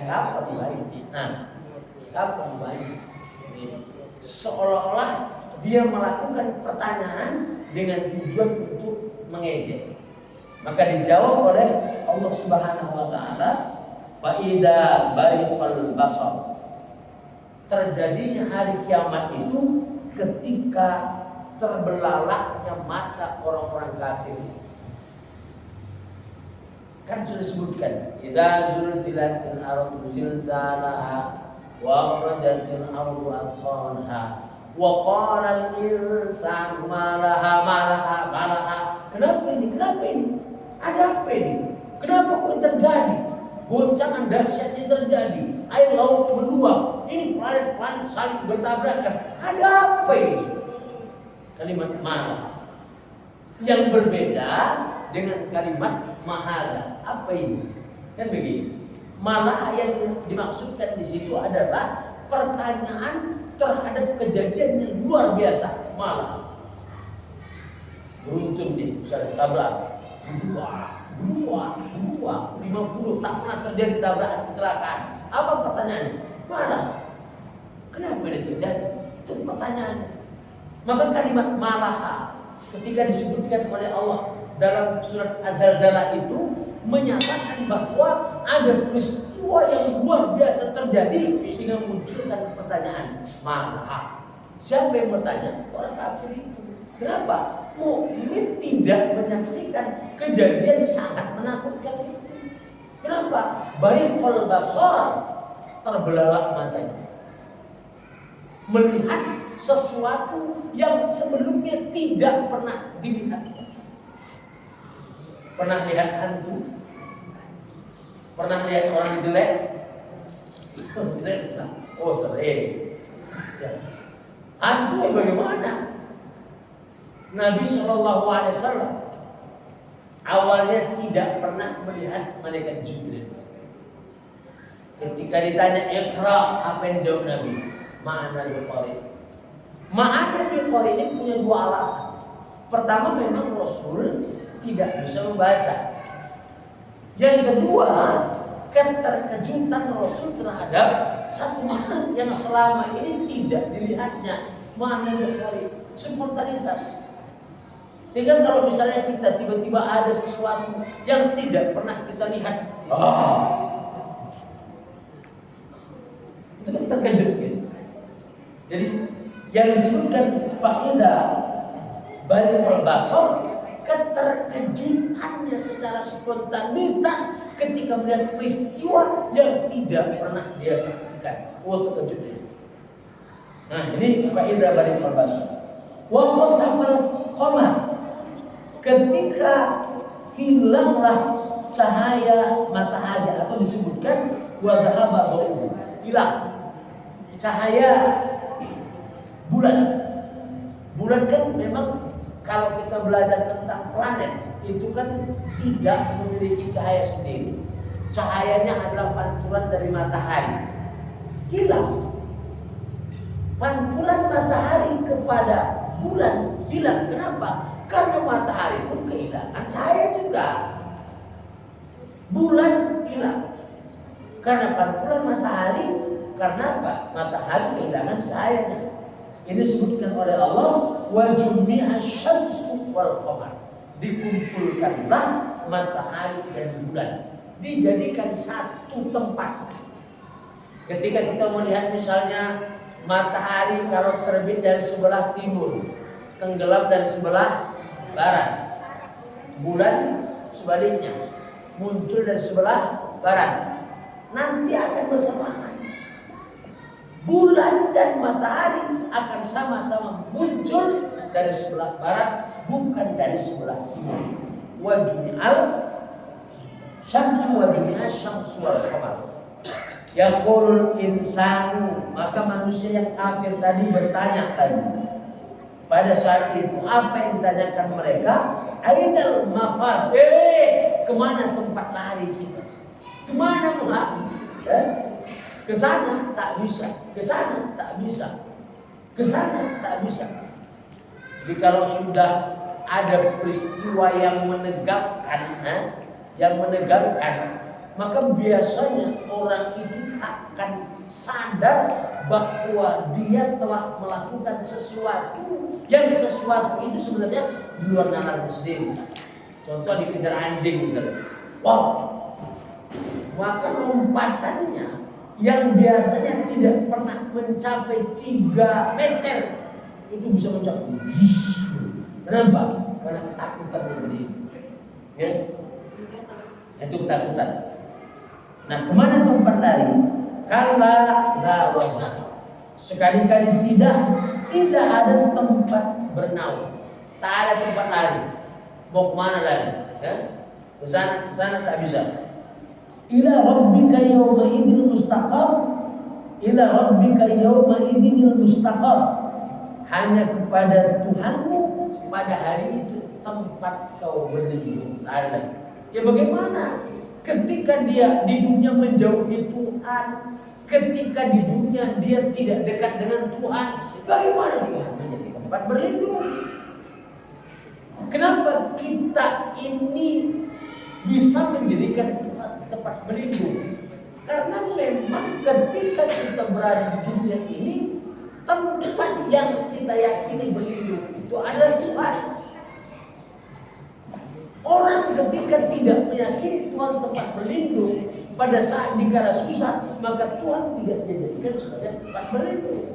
Kapan baik? Nah, kapan baik? Seolah-olah dia melakukan pertanyaan dengan tujuan untuk mengejek. Maka dijawab oleh Allah Subhanahu wa taala, fa idza bariqal basar. Terjadinya hari kiamat itu ketika terbelalaknya mata orang-orang kafir. Kan sudah disebutkan, idza zulzilatil ardu zilzalaha wa akhrajatil ardu athqalaha wa qala al-insanu ma laha. Kenapa ini? Ada apa ini? Kenapa kok terjadi? Goncangan dahsyatnya terjadi. Air laut meluap. Ini planet-planet saling bertabrakan. Ada apa ini? Kalimat malah yang berbeda dengan kalimat mahala. Apa ini? Kan begini. Malah yang dimaksudkan di situ adalah pertanyaan terhadap kejadian yang luar biasa. Malah beruntun nih, bisa ditabrak 50 tak pernah terjadi tabrakan kecelakaan. Apa pertanyaannya? Malah kenapa ini terjadi? Itu pertanyaannya. Maka kalimat malaha ketika disebutkan oleh Allah dalam surat Az-Zalzalah itu menyatakan bahwa ada peristiwa yang luar biasa terjadi sehingga munculkan pertanyaan malaha. Siapa yang bertanya? Orang kafir itu. Kenapa? Mukmin tidak menyaksikan kejadian yang sangat menakutkan itu. Kenapa? Bariqal basar, terbelalak matanya. Melihat sesuatu yang sebelumnya tidak pernah dilihatnya. Pernah lihat hantu? Pernah lihat orang jelek? Oh sering. Hantu bagaimana? Nabi SAW awalnya tidak pernah melihat malaikat Jibril. Ketika ditanya Iqra, apa yang dijawab Nabi? Ma'ana biqari. Ma'ana biqari ini punya dua alasan. Pertama, memang Rasul tidak bisa membaca. Yang kedua, keterkejutan Rasul terhadap satu hal yang selama ini tidak dilihatnya, mana sekali spontanitas. Sehingga kalau misalnya kita tiba-tiba ada sesuatu yang tidak pernah kita lihat, itu kan terkejut gitu. Jadi yang disebutkan faedah balikul basar, keterkejutannya secara spontanitas ketika melihat peristiwa yang tidak pernah dia saksikan. Terkejutnya. Nah, ini faedah balikul basar. Wa khasafal qamar, ketika hilanglah cahaya matahari, atau disebutkan wa dhahaba dhau'uhu, hilang cahaya bulan. Bulan kan memang kalau kita belajar tentang planet itu kan tidak memiliki cahaya sendiri. Cahayanya adalah pantulan dari matahari. Hilang. Pantulan matahari kepada bulan hilang. Kenapa? Karena matahari pun kehilangan cahaya juga. Bulan hilang karena pantulan matahari. Karena apa? Matahari kehilangan cahayanya. Ini disebutkan oleh Allah, wa jumi'a syamsu wal qamar, dikumpulkanlah matahari dan bulan, dijadikan satu tempat. Ketika kita melihat misalnya matahari kalau terbit dari sebelah timur, tenggelam dari sebelah barat, bulan sebaliknya muncul dari sebelah barat, nanti akan bersamaan. Bulan dan matahari akan sama-sama muncul dari sebelah barat, bukan dari sebelah timur. Wa jumi'al syamsu wa jumi'al syamsu wal qamar. Yaqulul insanu, maka manusia yang kafir tadi bertanya lagi. Pada saat itu apa yang ditanyakan mereka? Ainal mafar. Kemana tempat lari kita? Kemana mau lari? Ke sana tak bisa, ke sana tak bisa, ke sana tak bisa. Jadi kalau sudah ada peristiwa yang menegakkan, maka biasanya orang itu takkan sadar bahwa dia telah melakukan sesuatu yang sesuatu itu sebenarnya di luar nalarnya sendiri. Contoh dikejar anjing misalnya, maka lompatannya yang biasanya tidak pernah mencapai 3 meter itu bisa mencapai. Kenapa? Karena ketakutan yang begitu. Ya? Itu ketakutan. Nah, kemana tempat lari? Kala la wazan. Sekali-kali tidak ada tempat bernaung. Tak ada tempat lari. Mau kemana lari? Ya? Ke sana tak bisa. Ila rabbika yawma idil mustaqar, ila rabbika yawma idil mustaqar, hanya kepada Tuhanmu pada hari itu tempat kau berlindung. Ya bagaimana ketika dia di dunia menjauhi Tuhan, ketika di dunia dia tidak dekat dengan Tuhan, bagaimana Tuhan menjadi tempat berlindung? Kenapa kita ini bisa menjadikan tempat berlindung? Karena memang ketika kita berada di dunia ini, tempat yang kita yakini berlindung itu adalah Tuhan. Orang ketika tidak meyakini Tuhan tempat berlindung pada saat dikala susah, maka Tuhan tidak dijadikan sebagai tempat berlindung.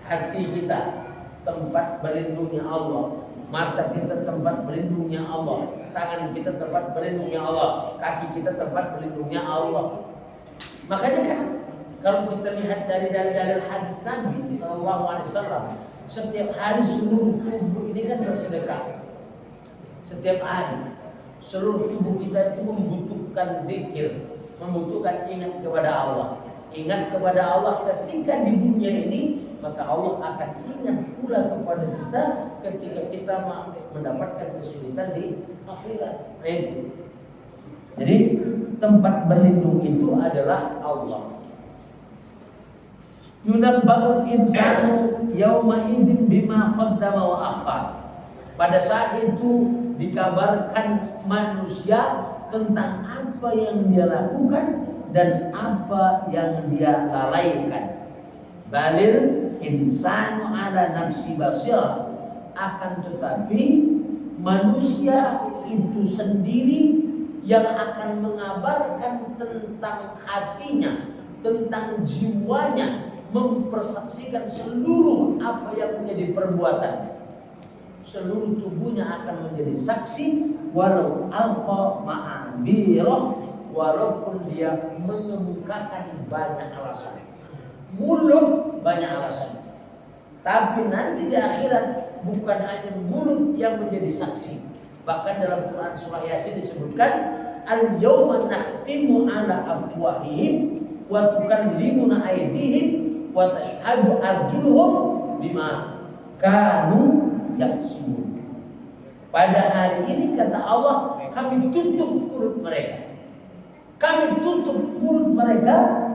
Hati kita tempat berlindungnya Allah, mata kita tempat berlindungnya Allah, tangan kita tempat berlindungnya Allah, kaki kita tempat berlindungnya Allah. Makanya kan kalau kita lihat dari hadis Nabi SAW, setiap hari seluruh tubuh ini kan bersedekah. Setiap hari seluruh tubuh kita itu membutuhkan zikir, membutuhkan ingat kepada Allah. Ingat kepada Allah ketika di dunia ini, maka Allah akan ingat pula kepada kita ketika kita mendapatkan kesulitan di akhirat. Jadi tempat berlindung itu adalah Allah. Yunabba'ul insanu yauma idzin bima qaddama wa akhar. Pada saat itu dikabarkan manusia tentang apa yang dia lakukan dan apa yang dia lalaikan. Balil insanu ala nafsi basirah, akan tetapi manusia itu sendiri yang akan mengabarkan tentang hatinya, tentang jiwanya, mempersaksikan seluruh apa yang menjadi perbuatannya. Seluruh tubuhnya akan menjadi saksi, walau alqa ma'adirah, walaupun dia mengemukakan banyak alasan. Mulut banyak alasan, tapi nanti di akhirat bukan hanya mulut yang menjadi saksi. Bahkan dalam Quran surah Yasin disebutkan, al-yawma nakhtimu ala afwahihim wa tukallimuna aydihim wa tashhadu arjuluhum bima kanu yaksubun. Pada hari ini kata Allah, kami tutup mulut mereka. Kami tutup mulut mereka.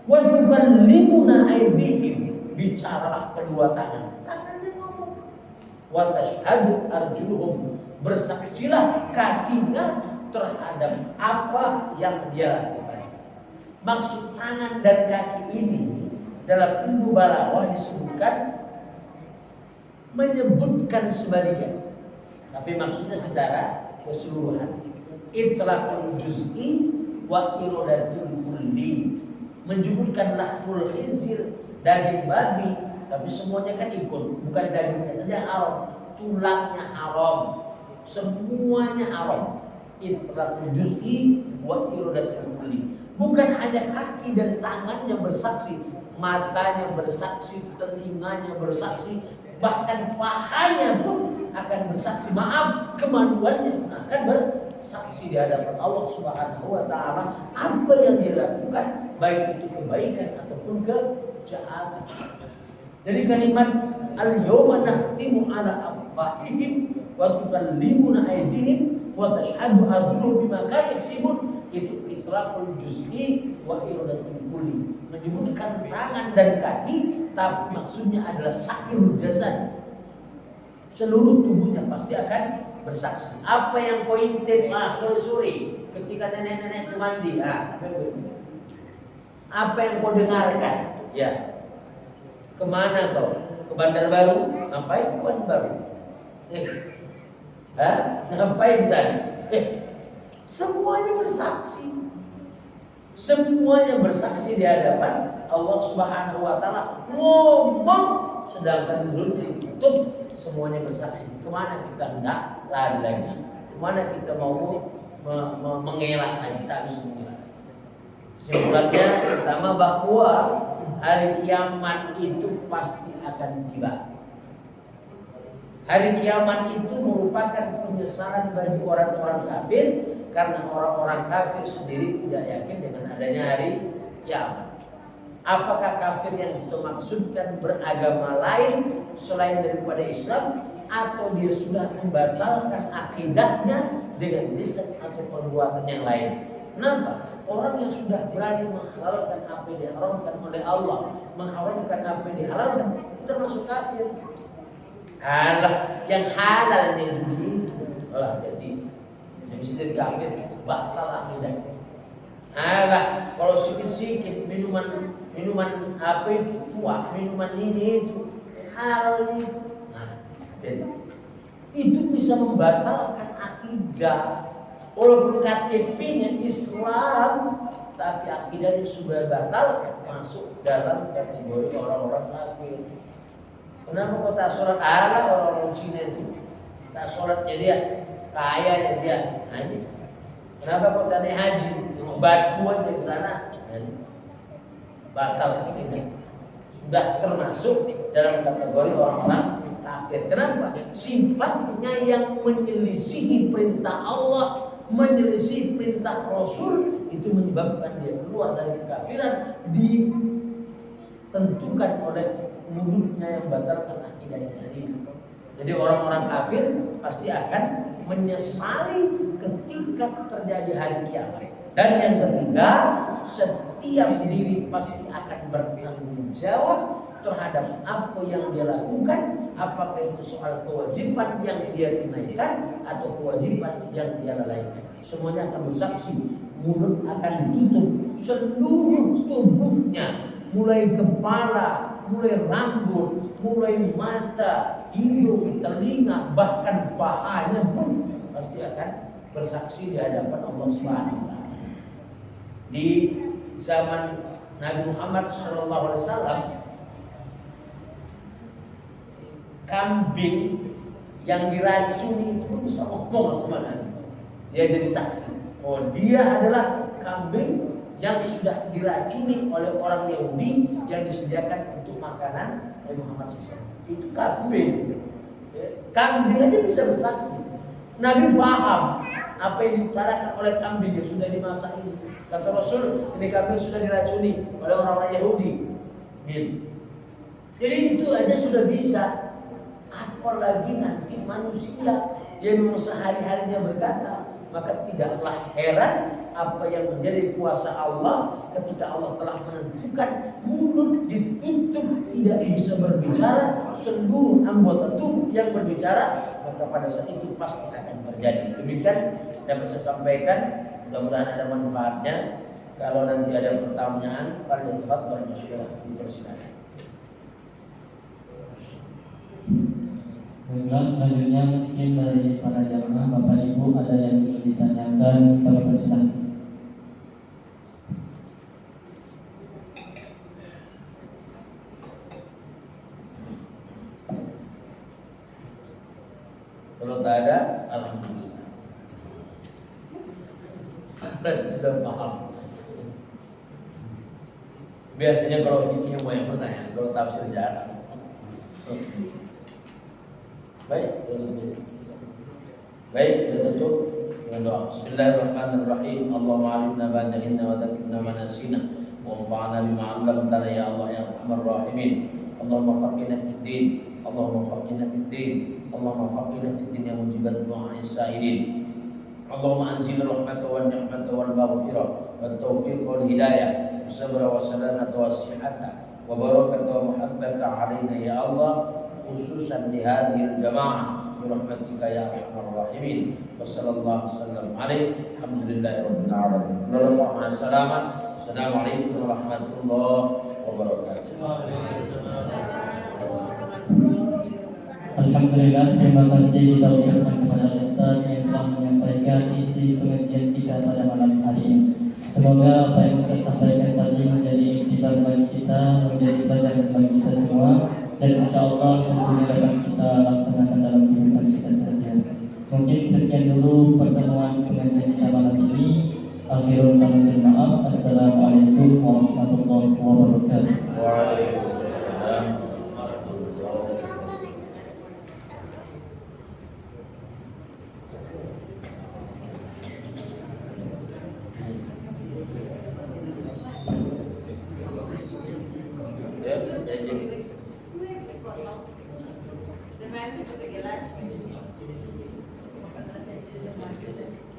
Wa tukallimuna aydihim, bicaralah kedua tangan. Tangannya ngomong. Wa tashhadu arjuluhum, bersaksilah kakinya terhadap apa yang dia lakukan. Maksud tangan dan kaki ini dalam ilmu balaghah disebutkan menyebutkan sebaliknya, tapi maksudnya secara keseluruhan. Itlaqul juz'i wa iradatul kulli, menyebutkan lahmul khinzir, daging babi, tapi semuanya kan ikut, bukan dagingnya saja haram, tulangnya haram, semuanya haram. Itlaqul juz'i wa iradatul kulli, bukan hanya kaki dan tangannya bersaksi, matanya bersaksi, telinganya bersaksi, bahkan pahanya pun akan bersaksi. Maaf, kemaluannya akan bersaksi di hadapan Allah Subhanahu wa taala apa yang dia lakukan, baik itu kebaikan ataupun kejahatan. Jadi kalimat al-yawma nakhtimu ala afwahihim wa tukallimuna aydihim wa tashhadu arjuluhum bima kanu yaksibun, itu itlaqul juz'i wa iradatul kulli, menyebutkan tangan dan kaki, tapi maksudnya adalah sa'irul jasad, seluruh tubuhnya pasti akan bersaksi. Apa yang kau intip sore-sore ketika nenek-nenek itu mandi, apa yang kau dengarkan? Ya, kemana kau? Ke Bandar Baru? Ngapain ke Bandar Baru? Ngapain di sana? Semuanya bersaksi. Semuanya bersaksi di hadapan Allah Subhanahu wa taala. Ngomong sedangkan mulutnya ditutup, semuanya bersaksi. Kemana kita hendak lari lagi? Kemana kita mau mengelak lagi? Tak bisa mengelak. Kesimpulannya pertama bahwa hari kiamat itu pasti akan tiba. Hari kiamat itu merupakan penyesalan bagi orang-orang kafir, karena orang-orang kafir sendiri tidak yakin dengan adanya hari kiamat. Apakah kafir yang dimaksudkan beragama lain selain daripada Islam, atau dia sudah membatalkan akidahnya dengan lisan atau perbuatan yang lain? Kenapa? Orang yang sudah berani menghalalkan apa yang diharamkan oleh Allah, mengharamkan apa yang dihalalkan, termasuk kafir. Halah, yang halal yang judi itu, jadi bisa jadi kafir, batal akidah. Halah, kalau sikit-sikit minuman apa itu tua, minuman ini itu halal itu. Nah, jadi itu bisa membatalkan akidah. Walaupun KTP-nya Islam, tapi akidahnya sudah batal, masuk dalam kategori orang-orang kafir. Kenapa kau tak sholat? Orang-orang Cina itu tak sholatnya dia, kayanya dia. Kenapa kau tak naik haji? Batu aja di sana, batal ini. Sudah termasuk dalam kategori orang-orang kafir. Kenapa? Sifatnya yang menyelisihi perintah Allah, menyelisihi perintah Rasul, itu menyebabkan dia keluar dari kekafiran, ditentukan oleh mulutnya yang batalkan akidahnya tadi. Jadi orang-orang kafir pasti akan menyesali ketika terjadi hari kiamat. Dan yang ketiga, setiap diri pasti akan bertanggung jawab terhadap apa yang dia lakukan, apakah itu soal kewajiban yang dia tunaikan atau kewajiban yang dia lalaikan. semuanya akan bersaksi. Mulut akan ditutup, seluruh tubuhnya, mulai kepala, mulai rambut, mulai mata, hidung, telinga, bahkan pahanya pun pasti akan bersaksi di hadapan Allah Subhanahu wa taala. Di zaman Nabi Muhammad SAW, kambing yang diracuni itu bisa ngomong sama Nabi. Dia jadi saksi. Oh, dia adalah kambing yang sudah diracuni oleh orang Yahudi yang disediakan untuk makanan Nabi Muhammad SAW. Itu kambing. Kambing aja bisa bersaksi. Nabi paham apa yang diutarakan oleh kambing yang sudah dimasak ini. Kata Rasul, ini kambing sudah diracuni oleh orang-orang Yahudi. Gitu. Jadi itu aja sudah bisa. Apalagi nanti manusia yang memang sehari-harinya berkata, maka tidaklah heran apa yang menjadi kuasa Allah ketika Allah telah menentukan mulut ditutup tidak bisa berbicara, seluruh anggota tubuh yang berbicara, maka pada saat itu pasti akan terjadi. Demikian dapat saya sampaikan, mudah-mudahan ada manfaatnya. Kalau nanti ada pertanyaan, pada tempat orang sudah dipersilakan. Baiklah, selanjutnya mungkin dari para jamaah, Bapak Ibu ada yang ingin ditanyakan, kami persilakan. Kalau tak ada, alhamdulillah. Berarti sudah paham. Biasanya kalau fikih yang bertanya, kalau tafsir jarang. Baik, kita tutup dengan doa. Bismillahirrahmanirrahim. Allahumma alimna ma jahilna wa dzakirna ma nasina wa anfa'na bima 'allamtana ya Allah ya Arhamar Rahimin. Allahumma faqihna fid din. Allahumma faqihna fid din. Allahumma faqihna fid din ya mujibat du'a'is sa'ilin. Allahumma anzil rahmata wa ni'mata wal maghfirah wat taufiq wal hidayah wa sabra wa salamata wa sihhata wa barakata wa muhabbata 'alaina ya Allah, khususan di hadhil jamaah birahmatika ya arhamar rahimin. Wassallallahu wasallam alaihi alhamdulillahirabbil alamin. Assalamualaikum warahmatullahi wabarakatuh. Alhamdulillah, terima kasih kita ucapkan kepada Ustaz yang telah menyampaikan isi pengajian kita pada malam hari ini. Semoga apa yang Ustaz sampaikan tadi menjadi iktibar bagi kita, menjadi pelajaran bagi kita semua, dan insyaallah tentunya dapat kita laksanakan dalam kehidupan kita sehari-hari. Mungkin sekian dulu pertemuan pengajian kita malam ini. Akhirul kalam, maaf. Assalamualaikum warahmatullahi wabarakatuh. Waalaikumsalam. Terima kasih.